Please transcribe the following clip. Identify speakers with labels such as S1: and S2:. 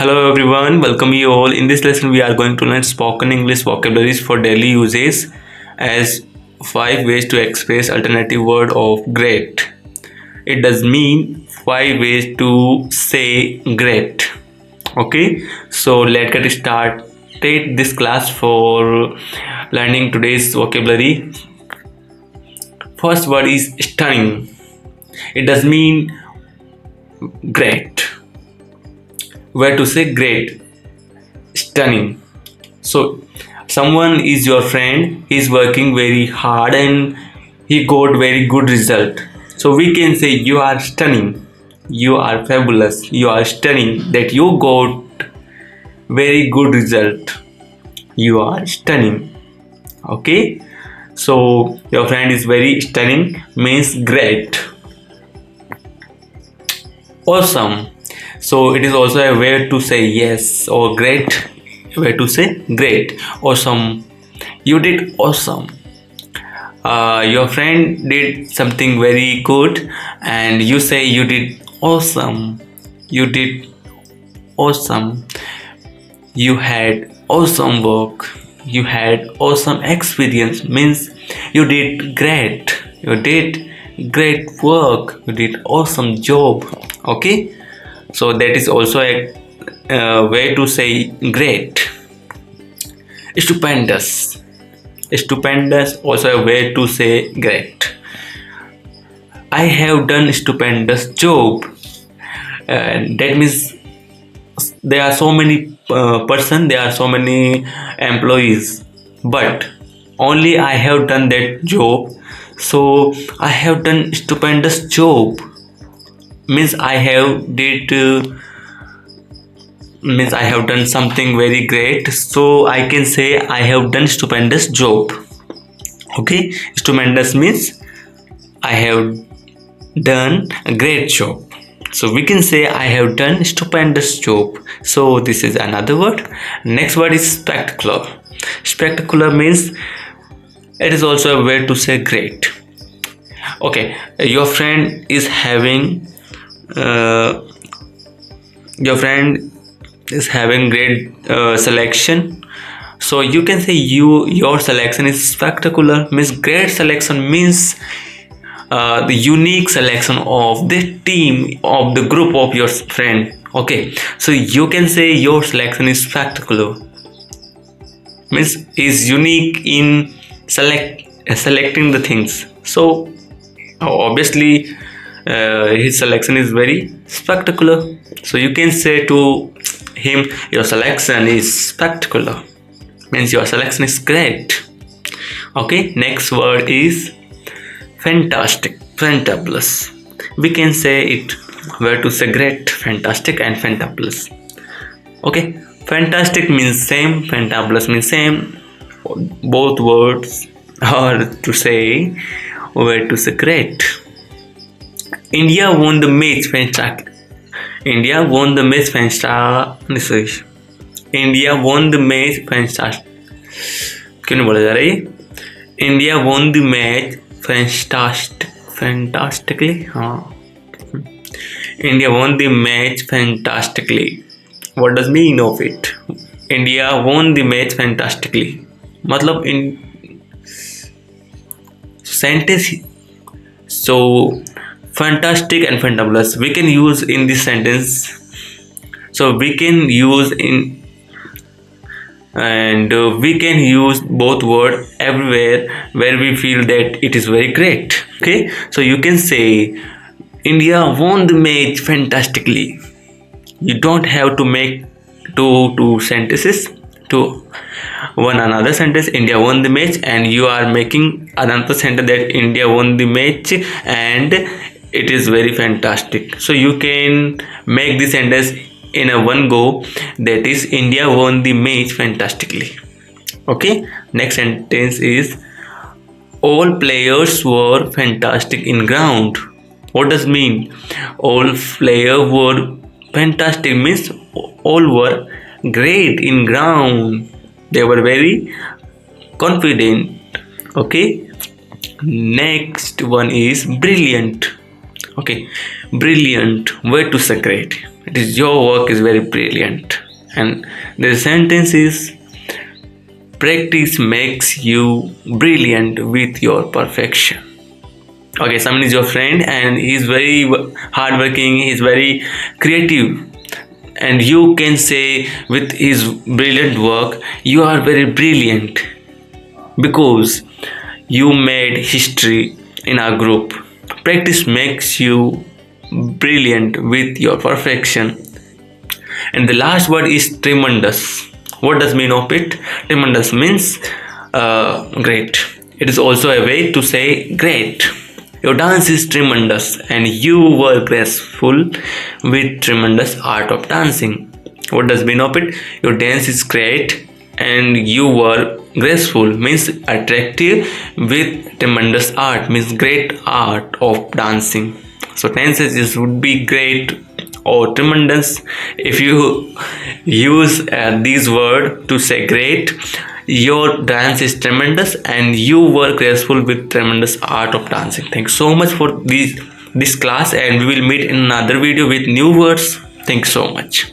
S1: Hello everyone, welcome you all. In this lesson, we are going to learn spoken English vocabularies for daily uses as 5 ways to express alternative word of great. It does mean 5 ways to say great. Okay, so let's get started this class for learning today's vocabulary. First word is stunning. It does mean great. Where to say great, stunning. So someone is your friend, he's working very hard and he got very good result. So we can say you are stunning, you are fabulous, you are stunning, that you got very good result, you are stunning. Okay, so your friend is very stunning means great. Awesome. So it is also a way to say yes or great. Way to say great, awesome. You did awesome. Your friend did something very good, and you say you did awesome. You did awesome. You had awesome work. You had awesome experience. Means you did great. You did great work. You did awesome job. Okay. So that is also a way to say great. Stupendous. Stupendous also a way to say great. I have done stupendous job. That means there are so many there are so many employees, but only I have done that job. So I have done stupendous job. Means I have done something very great, so I can say I have done stupendous job. Okay, stupendous means I have done a great job, so we can say I have done stupendous job. So this is another word. Next word is spectacular. Spectacular means it is also a way to say great. Okay, your friend is having great selection, so you can say your selection is spectacular. Means great selection means the unique selection of the team, of the group of your friend. Okay, so you can say your selection is spectacular, means is unique in selecting the things. So obviously his selection is very spectacular, so you can say to him your selection is spectacular, means your selection is great. Okay, next word is fantastic, fantabulous. We can say it where to say great, fantastic and fantabulous. Okay, fantastic means same, fantabulous means same. Both words are to say where to say great. India won the match fantastic. India won the match fantastic. India won the match fantastic. क्यों नहीं बोला जा रहा है? India won the match fantastically. हाँ. India won the match fantastically. What does mean of it? India won the match fantastically. मतलब in sentence. So fantastic and fantabulous we can use in this sentence. So we can use we can use both words everywhere where we feel that it is very great. Okay, so you can say India won the match fantastically. You don't have to make two sentences to one another sentence. India won the match, and you are making another sentence that India won the match and it is very fantastic. So you can make the sentence in a one go, that is India won the match fantastically. Okay, next sentence is all players were fantastic in ground. What does mean? All players were fantastic means all were great in ground. They were very confident. Okay, next one is brilliant. Okay, brilliant, way to say great. It is your work is very brilliant. And the sentence is, practice makes you brilliant with your perfection. Okay, someone is your friend and he's very hardworking, he's very creative, and you can say with his brilliant work, you are very brilliant because you made history in our group. Practice makes you brilliant with your perfection. And the last word is tremendous. What does mean of it? Tremendous means great. It is also a way to say great. Your dance is tremendous and you were graceful with tremendous art of dancing. What does mean of it? Your dance is great and you were graceful means attractive with tremendous art means great art of dancing. So tenses would be great or tremendous. If you use these words to say great, your dance is tremendous and you were graceful with tremendous art of dancing. Thanks so much for this class, and we will meet in another video with new words. Thanks so much.